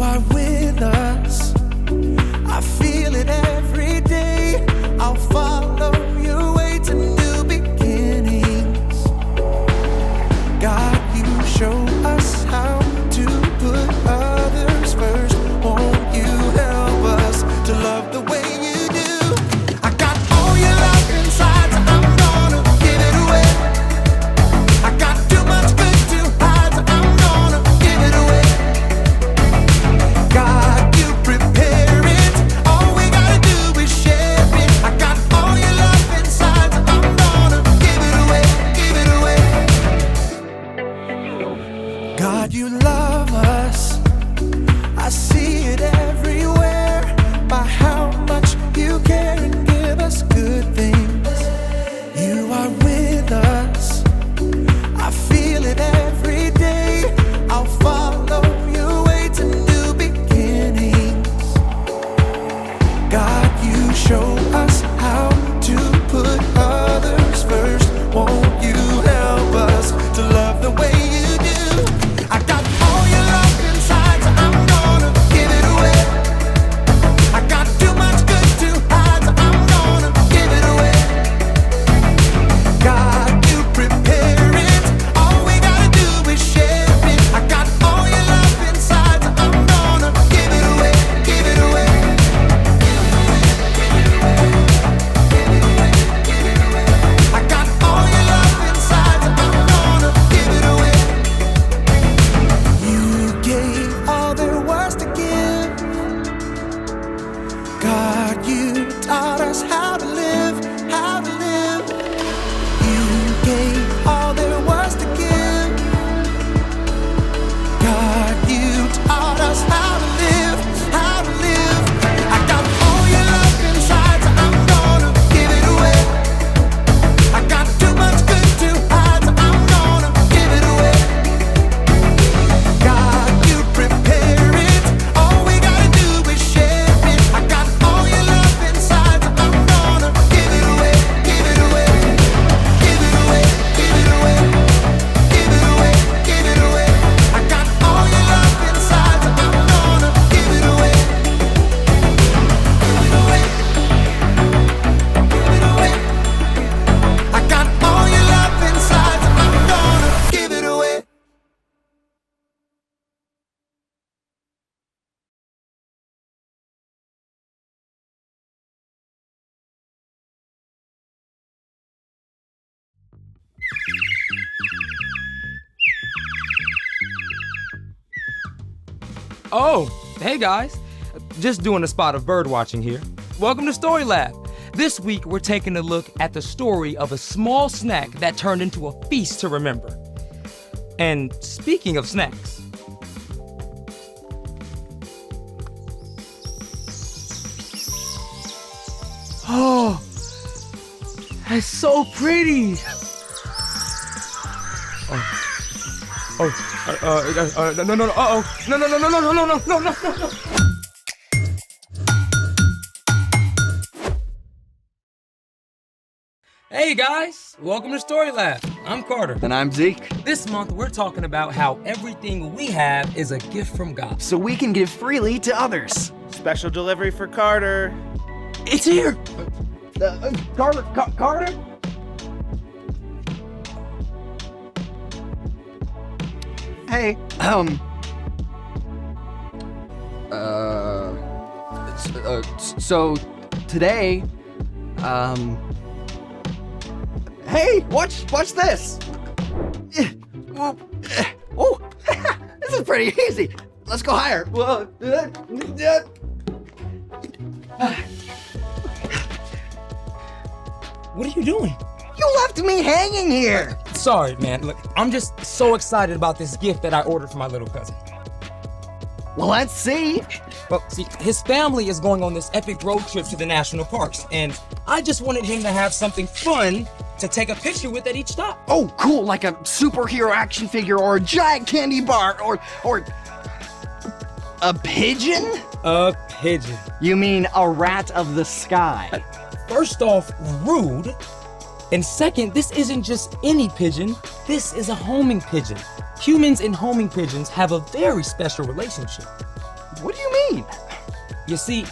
are with us. I feel it every day. I'll follow your way to new beginnings. God, you show us how to put others first. Won't you help us to love the way you do? I got all your love inside, so I'm gonna give it away. I got too much good to hide, so I'm gonna give it away. God, you prepare it. All we gotta do is share it. I got all your love inside, so I'm gonna give it away, give it away. God, you love us. I see it everywhere by how much you care and give us good things. You are with us. I feel it every day. I'll follow your way to new beginnings. God, you show us how to put others first. Won't you help us to love the way you do? I got all your love inside, so I'm gonna give it away. I got too much good to hide, so I'm gonna give it away. God, you prepare it. All we gotta do is share it. I got all your love inside, so I'm gonna give it away, give it away. I got all your love inside, so I'm gonna give it away. You gave all there was to give. God, you taught us how to live, how to live. You gave all there was to give. God, you taught us how to live, how to live. I got all your love inside, so I'm gonna give it away. I got too much good to hide, so I'm gonna give it away. God, you prepare it. All we gotta do is share it. I got all your love inside, so I'm gonna give it away, give it away, give it away, give it away, give it away, give it away. I got all your love inside, so I'm gonna give it away, give it away, give it away. I got all your love inside, so I'm gonna give it away. Oh, hey guys. Just doing a spot of bird watching here. Welcome to Story Lab. This week we're taking a look at the story of a small snack that turned into a feast to remember. And speaking of snacks, oh, that's so pretty. No, uh-oh. No. Hey guys, welcome to Story Lab. I'm Carter. And I'm Zeke. This month we're talking about how everything we have is a gift from God. So we can give freely to others. Special delivery for Carter. It's here. Carter? Hey, so today, hey, watch this. Oh, this is pretty easy. Let's go higher. What are you doing? You left me hanging here. Sorry, man. Look, I'm just so excited about this gift that I ordered for my little cousin. Well, let's see. Well, see, his family is going on this epic road trip to the national parks, and I just wanted him to have something fun to take a picture with at each stop. Oh, cool, like a superhero action figure or a giant candy bar or a pigeon? A pigeon. You mean a rat of the sky? First off, rude. And second, this isn't just any pigeon. This is a homing pigeon. Humans and homing pigeons have a very special relationship. What do you mean? You see,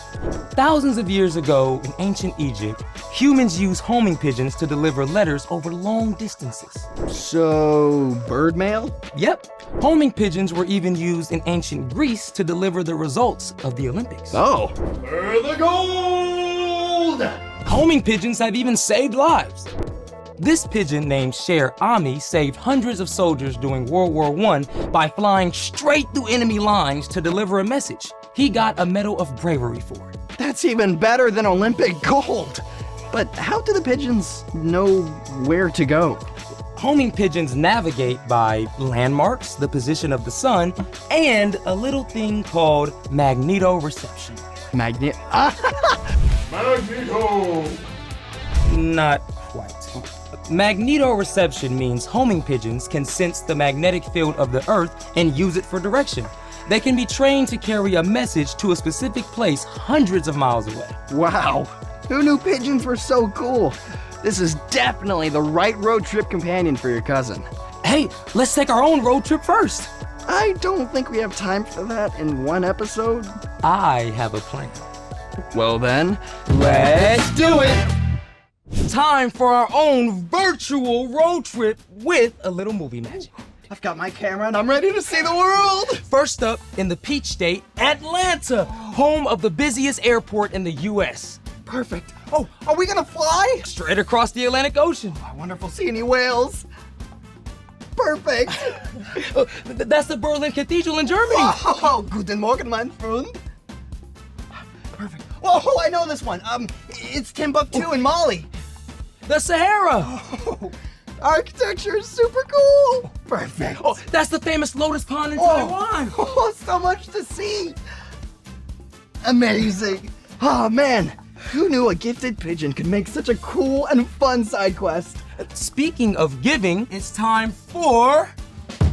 thousands of years ago in ancient Egypt, humans used homing pigeons to deliver letters over long distances. So, bird mail? Yep, homing pigeons were even used in ancient Greece to deliver the results of the Olympics. Oh. For the gold! Homing pigeons have even saved lives. This pigeon named Sher Ami saved hundreds of soldiers during World War I by flying straight through enemy lines to deliver a message. He got a Medal of Bravery for it. That's even better than Olympic gold. But how do the pigeons know where to go? Homing pigeons navigate by landmarks, the position of the sun, and a little thing called magnetoreception. Magnet. Magneto! Not quite. Magnetoreception means homing pigeons can sense the magnetic field of the Earth and use it for direction. They can be trained to carry a message to a specific place hundreds of miles away. Wow. Who knew pigeons were so cool? This is definitely the right road trip companion for your cousin. Hey, let's take our own road trip first. I don't think we have time for that in one episode. I have a plan. Well then, Let's do it! Time for our own virtual road trip with a little movie magic. I've got my camera and I'm ready to see the world. First up, in the Peach State, Atlanta, home of the busiest airport in the U.S. Perfect. Oh, are we gonna fly? Straight across the Atlantic Ocean. I wonder if we'll see any whales. Perfect. That's the Berlin Cathedral in Germany. Oh, guten Morgen, mein Freund. Perfect. Oh, I know this one. It's Timbuktu in Mali. The Sahara. Oh, architecture is super cool. Perfect. Oh, that's the famous Lotus Pond in Oh. Taiwan. Oh, so much to see. Amazing. Oh, man. Who knew a gifted pigeon could make such a cool and fun side quest? Speaking of giving, it's time for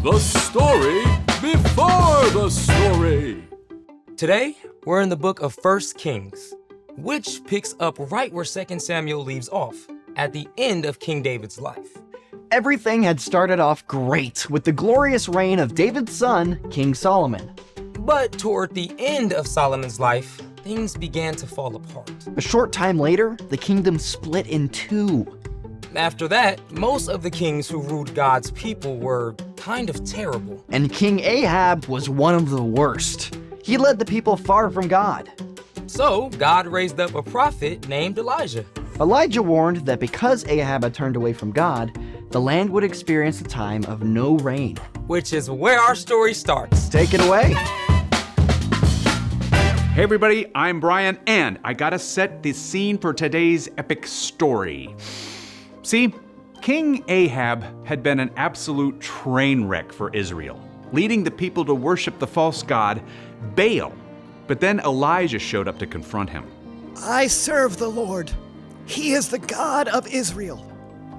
The story before the story. Today, we're in the book of 1 Kings, which picks up right where 2 Samuel leaves off, at the end of King David's life. Everything had started off great with the glorious reign of David's son, King Solomon. But toward the end of Solomon's life, things began to fall apart. A short time later, the kingdom split in two. After that, most of the kings who ruled God's people were kind of terrible. And King Ahab was one of the worst. He led the people far from God. So, God raised up a prophet named Elijah. Elijah warned that because Ahab had turned away from God, the land would experience a time of no rain. Which is where our story starts. Take it away. Hey everybody, I'm Brian, and I gotta set the scene for today's epic story. See, King Ahab had been an absolute train wreck for Israel, leading the people to worship the false god Baal. But then Elijah showed up to confront him. I serve the Lord. He is the God of Israel.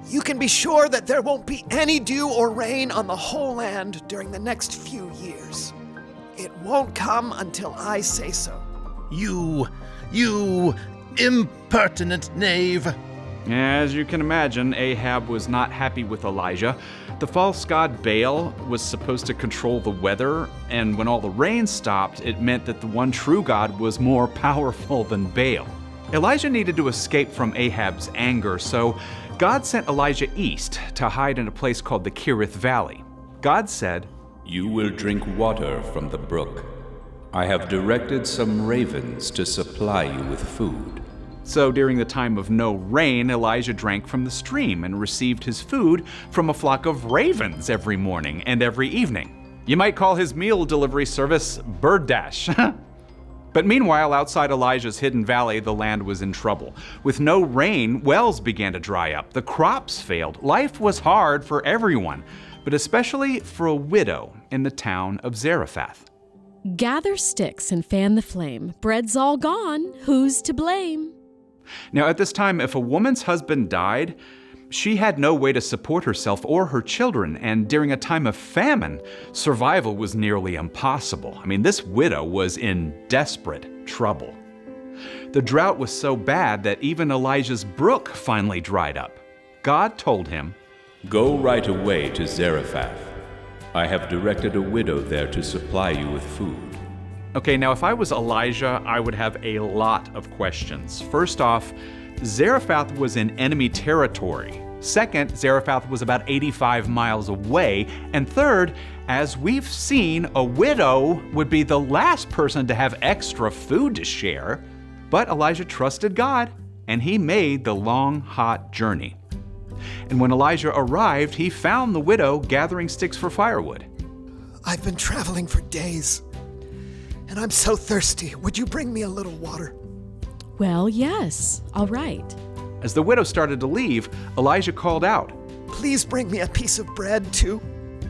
You can be sure that there won't be any dew or rain on the whole land during the next few years. It won't come until I say so. You impertinent knave. As you can imagine, Ahab was not happy with Elijah. The false god Baal was supposed to control the weather, and when all the rain stopped, it meant that the one true God was more powerful than Baal. Elijah needed to escape from Ahab's anger, so God sent Elijah east to hide in a place called the Kerith Valley. God said, You will drink water from the brook. I have directed some ravens to supply you with food. So during the time of no rain, Elijah drank from the stream and received his food from a flock of ravens every morning and every evening. You might call his meal delivery service Bird Dash. But meanwhile, outside Elijah's hidden valley, the land was in trouble. With no rain, wells began to dry up. The crops failed. Life was hard for everyone, but especially for a widow in the town of Zarephath. Gather sticks and fan the flame. Bread's all gone. Who's to blame? Now, at this time, if a woman's husband died, she had no way to support herself or her children, and during a time of famine, survival was nearly impossible. I mean, this widow was in desperate trouble. The drought was so bad that even Elijah's brook finally dried up. God told him, Go right away to Zarephath. I have directed a widow there to supply you with food. Okay, now if I was Elijah, I would have a lot of questions. First off, Zarephath was in enemy territory. Second, Zarephath was about 85 miles away. And third, as we've seen, a widow would be the last person to have extra food to share. But Elijah trusted God, and he made the long, hot journey. And when Elijah arrived, he found the widow gathering sticks for firewood. I've been traveling for days, and I'm so thirsty. Would you bring me a little water? Well, yes. All right. As the widow started to leave, Elijah called out. Please bring me a piece of bread, too.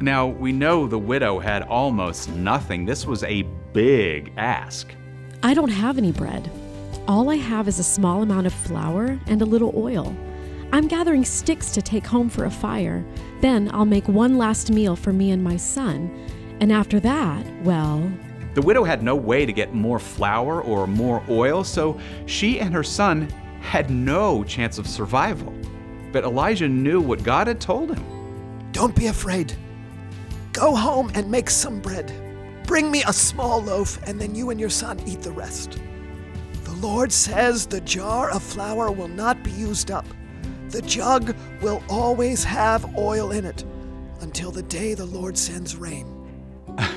Now, we know the widow had almost nothing. This was a big ask. I don't have any bread. All I have is a small amount of flour and a little oil. I'm gathering sticks to take home for a fire. Then I'll make one last meal for me and my son. And after that, well... The widow had no way to get more flour or more oil, so she and her son had no chance of survival. But Elijah knew what God had told him. Don't be afraid. Go home and make some bread. Bring me a small loaf, and then you and your son eat the rest. The Lord says the jar of flour will not be used up. The jug will always have oil in it until the day the Lord sends rain.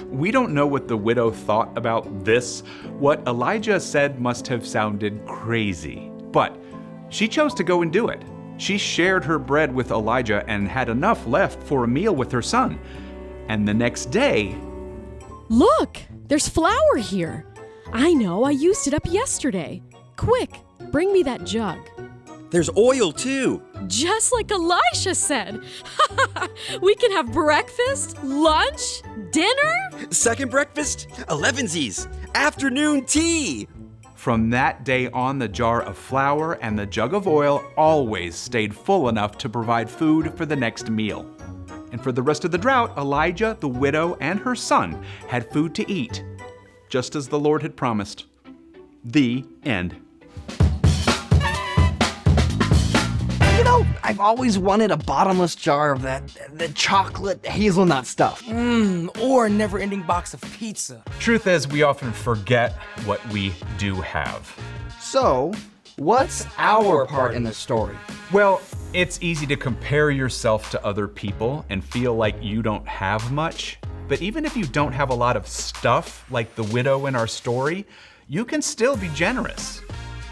We don't know what the widow thought about this. What Elijah said must have sounded crazy. But she chose to go and do it. She shared her bread with Elijah and had enough left for a meal with her son. And the next day... Look! There's flour here! I know, I used it up yesterday. Quick, bring me that jug. There's oil, too. Just like Elisha said. We can have breakfast, lunch, dinner. Second breakfast, 11sies, afternoon tea. From that day on, the jar of flour and the jug of oil always stayed full enough to provide food for the next meal. And for the rest of the drought, Elijah, the widow, and her son had food to eat, just as the Lord had promised. The end. You know, I've always wanted a bottomless jar of the chocolate hazelnut stuff. Or a never-ending box of pizza. Truth is, we often forget what we do have. So, what's our part in the story? Well, it's easy to compare yourself to other people and feel like you don't have much. But even if you don't have a lot of stuff, like the widow in our story, you can still be generous.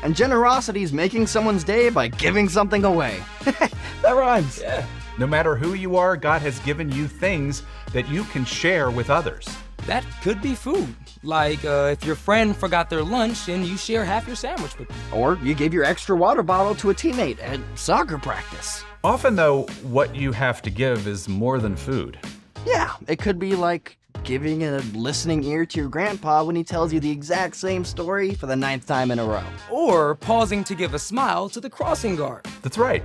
And generosity is making someone's day by giving something away. That rhymes. Yeah. No matter who you are, God has given you things that you can share with others. That could be food. Like if your friend forgot their lunch and you share half your sandwich with them. Or you gave your extra water bottle to a teammate at soccer practice. Often, though, what you have to give is more than food. Yeah, it could be like giving a listening ear to your grandpa when he tells you the exact same story for the 9th time in a row. Or pausing to give a smile to the crossing guard. That's right.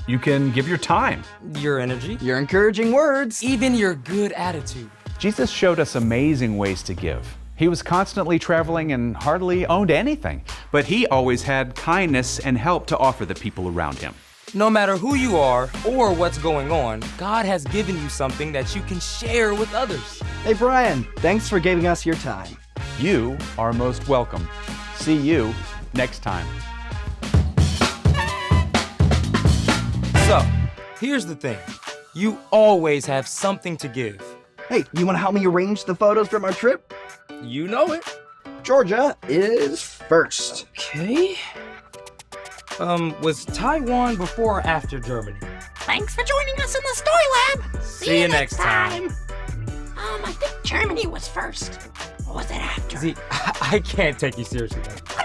You can give your time, Your energy. Your encouraging words. Even your good attitude. Jesus showed us amazing ways to give. He was constantly traveling and hardly owned anything, but he always had kindness and help to offer the people around him. No matter who you are or what's going on, God has given you something that you can share with others. Hey Brian, thanks for giving us your time. You are most welcome. See you next time. So, here's the thing. You always have something to give. Hey, you want to help me arrange the photos from our trip? You know it. Georgia is first. Okay. Was Taiwan before or after Germany? Thanks for joining us in the Story Lab. See you next time. I think Germany was first. Or was it after? See, I can't take you seriously, though.